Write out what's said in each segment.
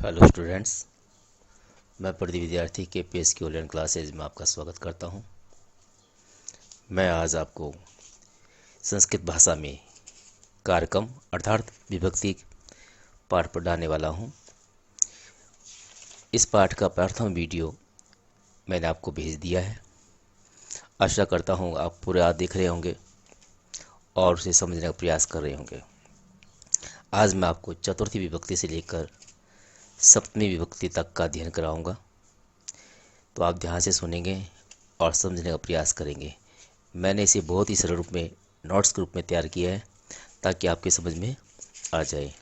Hello students, मैं प्रदीप विद्यार्थी के पीएस की ऑनलाइन क्लासेज में आपका स्वागत करता हूं। मैं आज आपको संस्कृत भाषा में कारकम अर्थात विभक्ति पाठ पढ़ाने वाला हूं। इस पाठ का प्रथम वीडियो मैंने आपको भेज दिया है। आशा करता हूं आप पूरा देख रहे होंगे और उसे समझने का प्रयास कर रहे होंगे। आज मैं आपको चतुर्थी विभक्ति से लेकर सप्तमी विभक्ति तक का अध्ययन कराऊंगा, तो आप ध्यान से सुनेंगे और समझने का प्रयास करेंगे। मैंने इसे बहुत ही सरल रूप में नोट्स के रूप में तैयार किया है ताकि आपके समझ में आ जाए।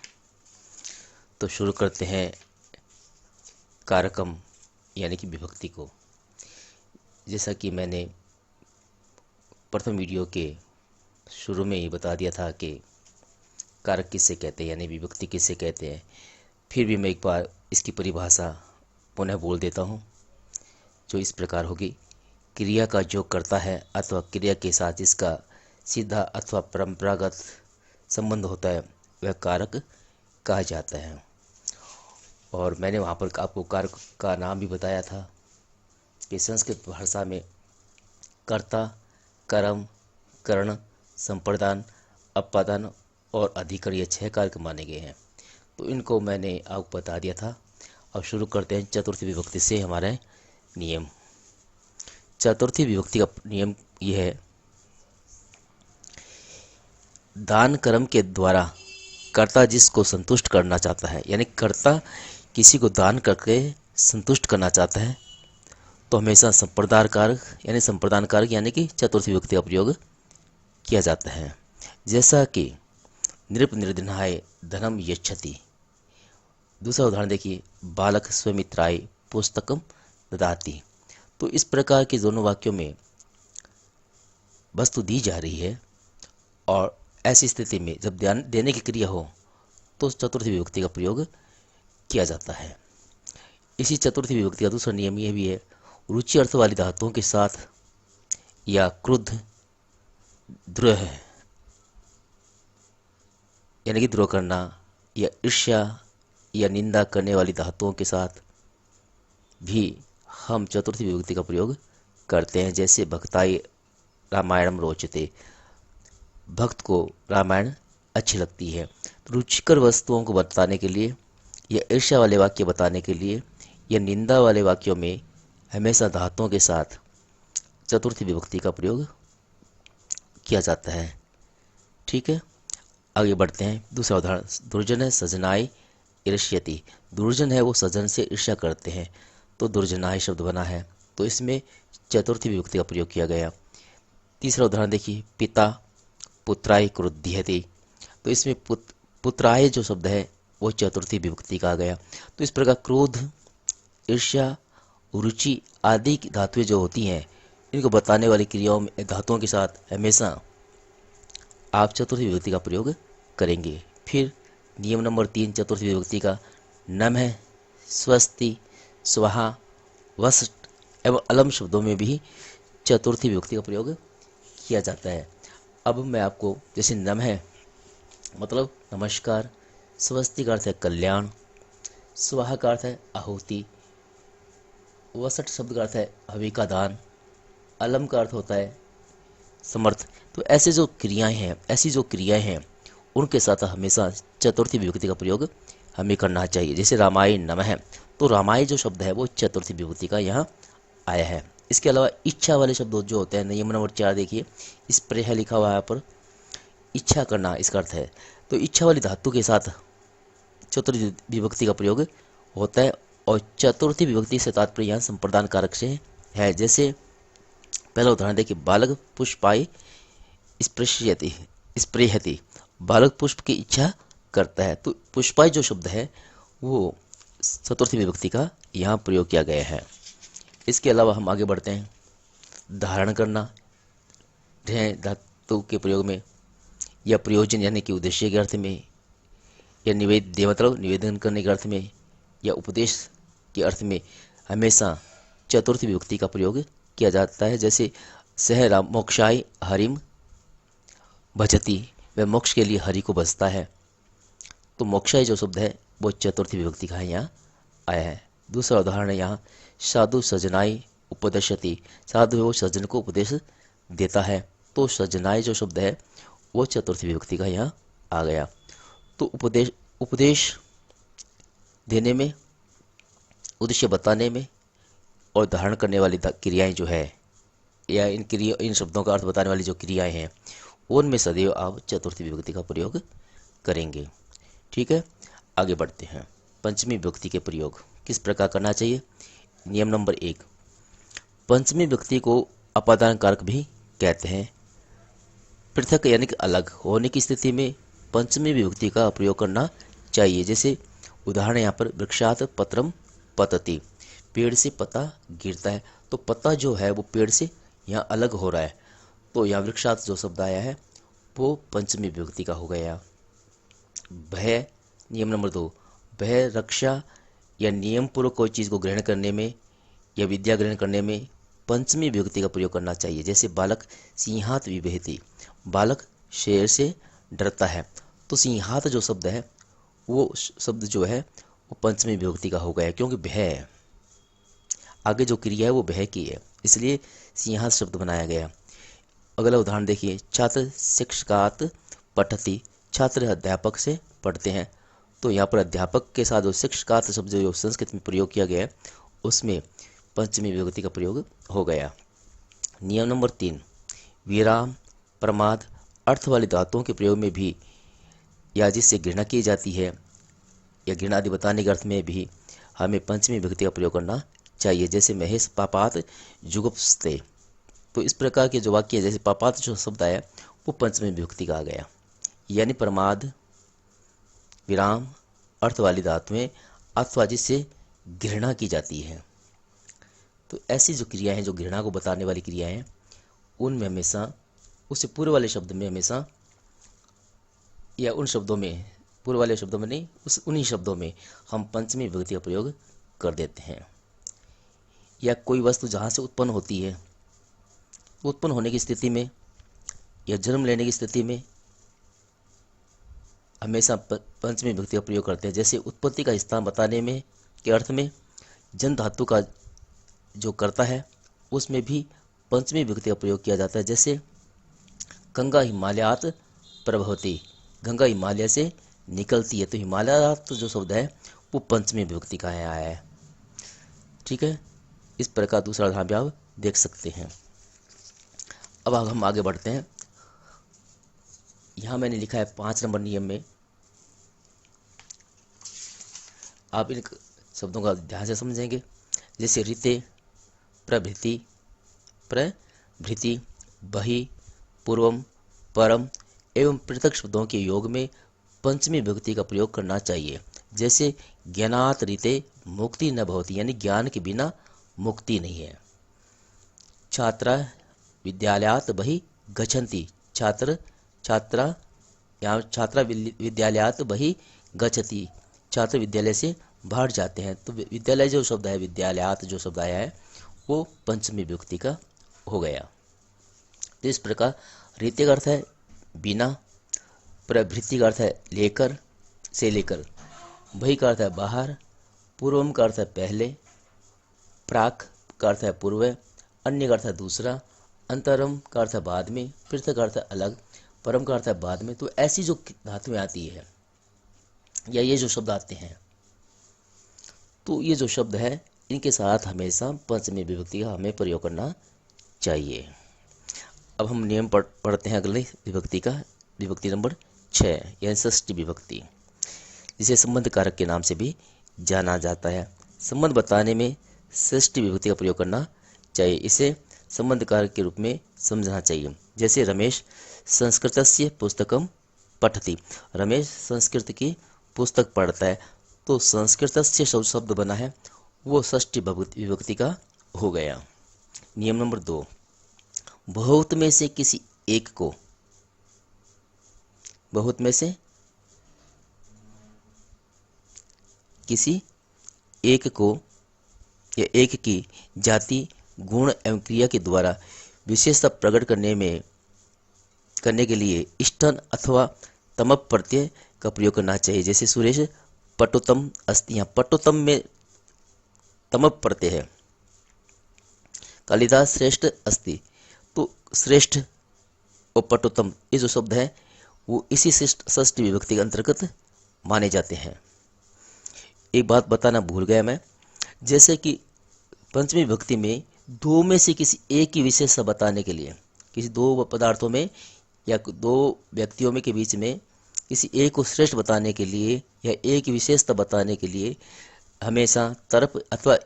तो शुरू करते हैं कारकम यानी कि विभक्ति को। जैसा कि मैंने प्रथम वीडियो के शुरू में ही बता दिया था कि कारक किससे कहते हैं यानी विभक्ति किससे कहते हैं, फिर भी मैं एक बार इसकी परिभाषा पुनः बोल देता हूँ, जो इस प्रकार होगी। क्रिया का जो करता है अथवा क्रिया के साथ जिसका सीधा अथवा परंपरागत संबंध होता है वह कारक कहा जाता है। और मैंने वहाँ पर आपको कारक का नाम भी बताया था कि संस्कृत भाषा में कर्ता, कर्म, कर्ण, संप्रदान, अपादान और अधिकरण ये 6 कारक माने गए हैं। तो इनको मैंने आपको बता दिया था। अब शुरू करते हैं चतुर्थी विभक्ति से हमारे नियम। चतुर्थी विभक्ति का नियम यह है, दान कर्म के द्वारा कर्ता जिसको संतुष्ट करना चाहता है, यानी कर्ता किसी को दान करके संतुष्ट करना चाहता है, तो हमेशा संप्रदान कारक यानी कि चतुर्थी विभक्ति का प्रयोग किया जाता है। जैसा कि नृप निर्धनाय धनम यच्छति। दूसरा उदाहरण देखिए, बालक स्वमित्राय पुस्तकम ददाति। तो इस प्रकार के दोनों वाक्यों में वस्तु दी जा रही है और ऐसी स्थिति में जब ध्यान देने की क्रिया हो तो चतुर्थी विभक्ति का प्रयोग किया जाता है। इसी चतुर्थी विभक्ति का दूसरा नियम यह भी है, रुचि अर्थ वाली धातुओं के साथ या क्रुद्ध, द्रोह यानी कि द्रोह करना, या ईर्ष्या या निंदा करने वाली धातुओं के साथ भी हम चतुर्थी विभक्ति का प्रयोग करते हैं। जैसे भक्ताय रामायणम रोचते, भक्त को रामायण अच्छी लगती है। तो रुचिकर वस्तुओं को बताने के लिए या ईर्ष्या वाले वाक्य बताने के लिए या निंदा वाले वाक्यों में हमेशा धातुओं के साथ चतुर्थी विभक्ति का प्रयोग किया जाता है। ठीक है, आगे बढ़ते हैं। दूसरा उदाहरण, दुर्जन सजनाय ईर्ष्यति। दुर्जन है वो सजन से ईर्ष्या करते हैं, तो दुर्जनाय शब्द बना है, तो इसमें चतुर्थी विभक्ति का प्रयोग किया गया। तीसरा उदाहरण देखिए, पिता पुत्राय क्रुध्यति। तो इसमें पुत्राय जो शब्द है वो चतुर्थी विभक्ति का आ गया। तो इस प्रकार क्रोध, ईर्ष्या, रुचि आदि धातुएं जो होती हैं, इनको बताने वाली क्रियाओं में धातुओं के साथ हमेशा आप चतुर्थी विभक्ति का प्रयोग करेंगे। फिर नियम नंबर 3 चतुर्थी विभक्ति का, नम है, स्वस्ति, स्वाहा, वस्ट एवं अलम शब्दों में भी चतुर्थी विभक्ति का प्रयोग किया जाता है। अब मैं आपको, जैसे नम है मतलब नमस्कार, स्वस्ति का अर्थ है कल्याण, स्वाहा का अर्थ है आहुति, वसट शब्द का अर्थ है हवि का दान, अलम का अर्थ होता है समर्थ। तो ऐसी जो क्रियाएं हैं उनके साथ हमेशा चतुर्थी विभक्ति का प्रयोग हमें करना चाहिए। जैसे रामाय नमः, तो रामाय जो शब्द है वो चतुर्थी विभक्ति का यहाँ आया है। इसके अलावा इच्छा वाले शब्द जो होते हैं, नियम नंबर 4 देखिए, स्प्रेह लिखा हुआ है यहाँ पर, इच्छा करना इसका अर्थ है। तो इच्छा वाली धातु के साथ चतुर्थी विभक्ति का प्रयोग होता है और चतुर्थी विभक्ति से तात्पर्य यहाँ संप्रदान कारक से है। जैसे पहला उदाहरण देखिए, बालक पुष्पाय स्पृहति। बालक पुष्प की इच्छा करता है, तो पुष्पाय जो शब्द है वो चतुर्थी विभक्ति का यहाँ प्रयोग किया गया है। इसके अलावा हम आगे बढ़ते हैं, धारण करना धातु के प्रयोग में, या प्रयोजन यानी कि उद्देश्य के अर्थ में, या निवेद्य मतलब निवेदन करने के अर्थ में, या उपदेश के अर्थ में हमेशा चतुर्थी विभक्ति का प्रयोग किया जाता है। जैसे सह मोक्षाय हरिम भजति, वह मोक्ष के लिए हरि को भजता है, तो मोक्षाय जो शब्द है वो चतुर्थी विभक्ति का यहाँ आया है। दूसरा उदाहरण है यहाँ साधु सजनाई उपदेशति, साधु वो सज्जन को उपदेश देता है। तो सजनाई जो शब्द है वो चतुर्थी विभक्ति का यहाँ आ गया। तो उपदेश उपदेश देने में, उद्देश्य बताने में और धारण करने वाली क्रियाएं जो है, या इन शब्दों का अर्थ बताने वाली जो क्रियाएं हैं उनमें सदैव आप चतुर्थी विभक्ति का प्रयोग करेंगे। ठीक है, आगे बढ़ते हैं। पंचमी विभक्ति के प्रयोग किस प्रकार करना चाहिए। नियम नंबर 1, पंचमी विभक्ति को अपादान कारक भी कहते हैं। पृथक यानी कि अलग होने की स्थिति में पंचमी विभक्ति का प्रयोग करना चाहिए। जैसे उदाहरण यहाँ पर वृक्षात पत्रम पतति, पेड़ से पत्ता गिरता है, तो पत्ता जो है वो पेड़ से यहाँ अलग हो रहा है, तो यहाँ वृक्षात जो शब्द आया है वो पंचमी विभक्ति का हो गया। भय, नियम नंबर 2, भय रक्षा या नियम पूर्वक कोई चीज़ को ग्रहण करने में या विद्या ग्रहण करने में पंचमी विभक्ति का प्रयोग करना चाहिए। जैसे बालक सिंहात विभेति, बालक शेर से डरता है, तो सिंहात जो शब्द है वो शब्द जो है वो पंचमी विभक्ति का हो गया, क्योंकि भय, आगे जो क्रिया है वो भय की है, इसलिए सिंहात शब्द बनाया गया। अगला उदाहरण देखिए, छात्र शिक्षकात पठति, छात्र अध्यापक से पढ़ते हैं, तो यहाँ पर अध्यापक के साथ जो शिक्षकात शब्द जो संस्कृत में प्रयोग किया गया है उसमें पंचमी विभक्ति का प्रयोग हो गया। नियम नंबर 3, विराम, प्रमाद, अर्थ वाली धातुओं के प्रयोग में भी या जिससे घृणा की जाती है या घृणा आदि बताने के अर्थ में भी हमें पंचमी विभक्ति का प्रयोग करना चाहिए। जैसे महेश पापात जुगुप्सते, तो इस प्रकार के जो वाक्य जैसे पापात जो शब्द आया वो पंचमी विभक्ति का आ गया। यानी प्रमाद, विराम, अर्थ वाली धातुएं अथवा जिससे घृणा की जाती है, तो ऐसी जो क्रियाएं हैं जो घृणा को बताने वाली क्रियाएं हैं उनमें हमेशा उससे पूर्व वाले शब्द में हमेशा या उन शब्दों में, पूर्व वाले शब्दों में नहीं, उन्हीं शब्दों में हम पंचमी विभक्ति का प्रयोग कर देते हैं। या कोई वस्तु जहाँ से उत्पन्न होती है, उत्पन्न होने की स्थिति में या जन्म लेने की स्थिति में हमेशा पंचमी विभक्ति का प्रयोग करते हैं। जैसे उत्पत्ति का स्थान बताने में के अर्थ में जन धातु का जो करता है उसमें भी पंचमी विभक्ति का प्रयोग किया जाता है। जैसे गंगा हिमालयात प्रभवती, गंगा हिमालय से निकलती है, तो हिमालयात जो शब्द है वो पंचमी विभक्ति का आया है। ठीक है, इस प्रकार दूसरा उदाहरण भी आप देख सकते हैं। अब हम आगे बढ़ते हैं। यहाँ मैंने लिखा है 5 नंबर नियम में, आप इन शब्दों का ध्यान से समझेंगे। जैसे रीते, प्रभृति, बहि, पूर्वम, परम एवं पृथक शब्दों के योग में पंचमी विभक्ति का प्रयोग करना चाहिए। जैसे ज्ञानात रीते मुक्ति न भवति, यानी ज्ञान के बिना मुक्ति नहीं है। छात्रा विद्यालयात बहि गच्छन्ति, छात्रा यहाँ छात्रा विद्यालयात बहि गच्छति, छात्र विद्यालय से बाहर जाते हैं, तो विद्यालय जो शब्द है, विद्यालयात जो शब्द आया है वो पंचमी विभक्ति का हो गया। तो इस प्रकार रीति का अर्थ है बिना, प्रभृति का अर्थ है लेकर, से लेकर, बहि का अर्थ है बाहर, पूर्वम का अर्थ है पहले, प्राक का अर्थ है पूर्व, अन्य का अर्थ है दूसरा, अंतरम का अर्थ है बाद में, पृथक का अर्थ है अलग, परम का अर्थ है बाद में। तो ऐसी जो धातुएं आती है या ये जो शब्द आते हैं, तो ये जो शब्द है इनके साथ हमेशा पंचमी विभक्ति का हमें प्रयोग करना चाहिए। अब हम नियम पढ़ते हैं अगले विभक्ति का, विभक्ति नंबर 6 यानी षष्ठी विभक्ति, जिसे संबंध कारक के नाम से भी जाना जाता है। संबंध बताने में षष्ठी विभक्ति का प्रयोग करना चाहिए, इसे संबंध कारक के रूप में समझना चाहिए। जैसे रमेश संस्कृतस्य पुस्तकम पठति, रमेश संस्कृत की पुस्तक पढ़ता है, तो संस्कृतस्य शब्द बना है वो षष्ठी विभक्ति का हो गया। नियम नंबर 2, बहुत में से किसी एक को, बहुत में से किसी एक को या एक की जाति, गुण एवं क्रिया के द्वारा विशेषता प्रकट करने के लिए इष्टन अथवा तमप प्रत्यय का प्रयोग करना चाहिए। जैसे सुरेश पटोतम अस्ति, यहाँ पटोतम में तमप प्रत्यय है। कालिदास श्रेष्ठ अस्ति, तो श्रेष्ठ और पटुतम ये जो शब्द है वो इसी षष्ठी विभक्ति के अंतर्गत माने जाते हैं। एक बात बताना भूल गया मैं, जैसे कि पंचमी विभक्ति में दो में से किसी एक की विशेषता बताने के लिए, किसी दो पदार्थों में या दो व्यक्तियों में के बीच में किसी एक को श्रेष्ठ बताने के लिए या एक की विशेषता बताने के लिए हमेशा तरप अथवा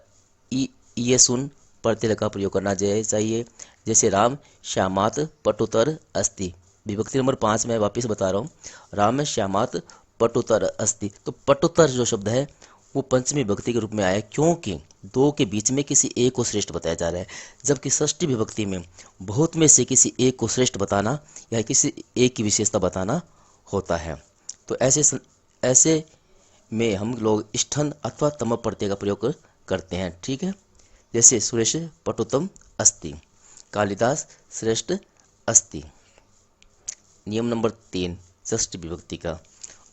ये सुन प्रत्यय का प्रयोग करना चाहिए। जैसे राम श्यामात पटुतर अस्ति, विभक्ति नंबर 5 में वापस बता रहा हूँ, राम श्यामात पटुतर अस्ति। तो पटुतर जो शब्द है वो पंचमी विभक्ति के रूप में आया क्योंकि दो के बीच में किसी एक को श्रेष्ठ बताया जा रहा है, जबकि षष्ठी विभक्ति में बहुत में से किसी एक को श्रेष्ठ बताना या किसी एक की विशेषता बताना होता है। तो ऐसे में हम लोग स्थन अथवा तम प्रत्यय का प्रयोग करते हैं। ठीक है, जैसे सुरेश पटुतम अस्ति, कालिदास श्रेष्ठ अस्ति। नियम नंबर 3 षष्ठी विभक्ति का,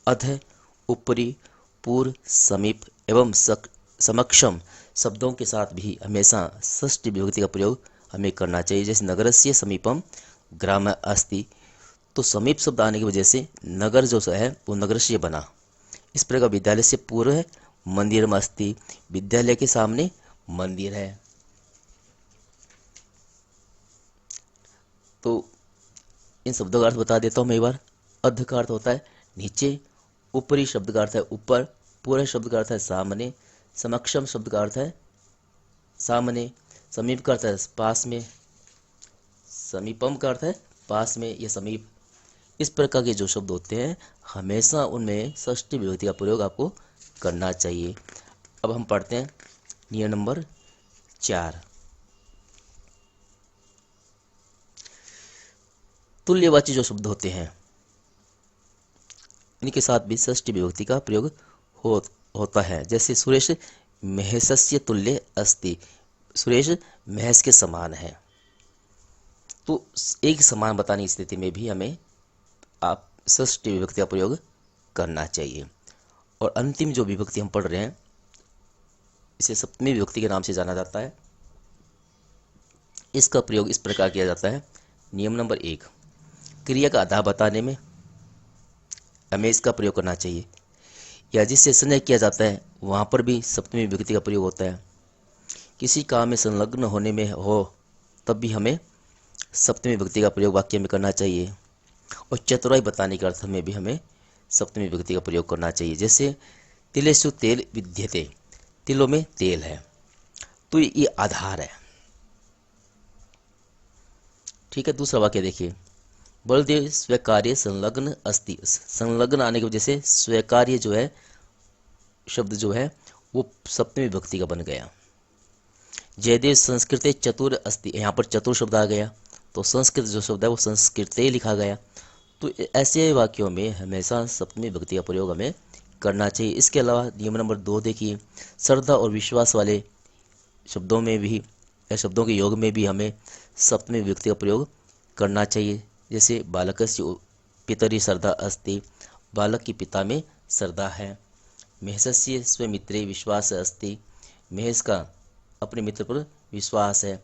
अध, ऊपरी, पूर्व, समीप एवं समक्षम शब्दों के साथ भी हमेशा षष्ठी विभक्ति का प्रयोग हमें करना चाहिए। जैसे नगरस्य समीपम ग्राम अस्ति, तो समीप शब्द आने की वजह से नगर जो है वो नगरस्य बना। इस प्रकार विद्यालय से पूर्व है मंदिर में अस्ति, विद्यालय के सामने मंदिर है। तो इन शब्दों का अर्थ बता देता हूँ मैं एक बार। अध का अर्थ होता है नीचे, ऊपरी शब्द का अर्थ है ऊपर, पूरे शब्द का अर्थ है सामने, समक्षम शब्द का अर्थ है सामने, समीप का अर्थ है पास में, समीपम का अर्थ है पास में या समीप। इस प्रकार के जो शब्द होते हैं हमेशा उनमें षष्ठी विभक्ति का प्रयोग आपको करना चाहिए। अब हम पढ़ते हैं नियम नंबर 4, तुल्यवाची जो शब्द होते हैं इनके साथ भी षष्ठी विभक्ति का प्रयोग होता है। जैसे सुरेश महेशस्य तुल्य अस्ति, सुरेश महेश के समान है। तो एक समान बताने की स्थिति में भी हमें आप षष्ठी विभक्ति का प्रयोग करना चाहिए। और अंतिम जो विभक्ति हम पढ़ रहे हैं इसे सप्तमी विभक्ति के नाम से जाना जाता है। इसका प्रयोग इस प्रकार किया जाता है। नियम नंबर 1, क्रिया का आधार बताने में हमें इसका प्रयोग करना चाहिए, या जिससे संदेह किया जाता है वहाँ पर भी सप्तमी विभक्ति का प्रयोग होता है। किसी काम में संलग्न होने में हो तब भी हमें सप्तमी विभक्ति का प्रयोग वाक्य में करना चाहिए। और चतुराई बताने के अर्थ में भी हमें सप्तमी विभक्ति का प्रयोग करना चाहिए। जैसे तिलेषु तेल विद्यते, तिलों में तेल है, तो ये आधार है। ठीक है, दूसरा वाक्य देखिए, बलदेव स्वीकार्य संलग्न अस्ति, संलग्न आने की वजह से स्वीकार्य जो है शब्द जो है वो सप्तमी विभक्ति का बन गया। जयदेव संस्कृते चतुर अस्ति, यहाँ पर चतुर शब्द आ गया तो संस्कृत जो शब्द है वो संस्कृते लिखा गया। तो ऐसे वाक्यों में हमेशा सप्तमी विभक्ति का प्रयोग हमें करना चाहिए। इसके अलावा नियम नंबर 2 देखिए, श्रद्धा और विश्वास वाले शब्दों में भी या शब्दों के योग में भी हमें सप्तमी विभक्ति का प्रयोग करना चाहिए। जैसे बालकस्य पितरि श्रद्धा अस्ति, बालक की पिता में श्रद्धा है। महेशस्य स्वमित्रे विश्वास अस्ति, महेश का अपने मित्र पर विश्वास है।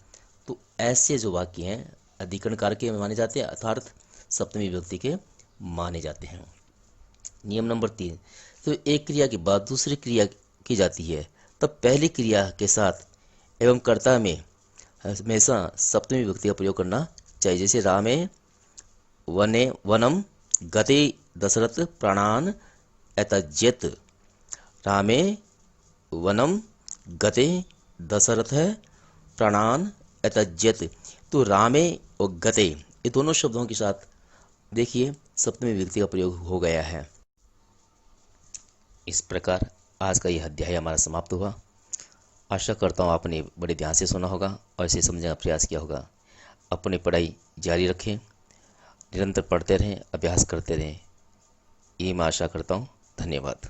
तो ऐसे जो वाक्य हैं अधिकरण कारक के माने जाते हैं अर्थात सप्तमी विभक्ति के माने जाते हैं। नियम नंबर 3, तो एक क्रिया के बाद दूसरी क्रिया की जाती है तब पहली क्रिया के साथ एवं कर्ता में हमेशा सप्तमी विभक्ति का प्रयोग करना चाहिए। जैसे रामे वने वनम गते दशरथ प्राणान एतज्यत, रामे वनम गते दशरथ प्राणान एतज्यत। तो रामे और गते ये दोनों शब्दों के साथ देखिए सप्तमी विभक्ति का प्रयोग हो गया है। इस प्रकार आज का यह अध्याय हमारा समाप्त हुआ। आशा करता हूँ आपने बड़े ध्यान से सुना होगा और इसे समझने का प्रयास किया होगा। अपनी पढ़ाई जारी रखें, निरंतर पढ़ते रहें, अभ्यास करते रहें, ये मैं आशा करता हूँ। धन्यवाद।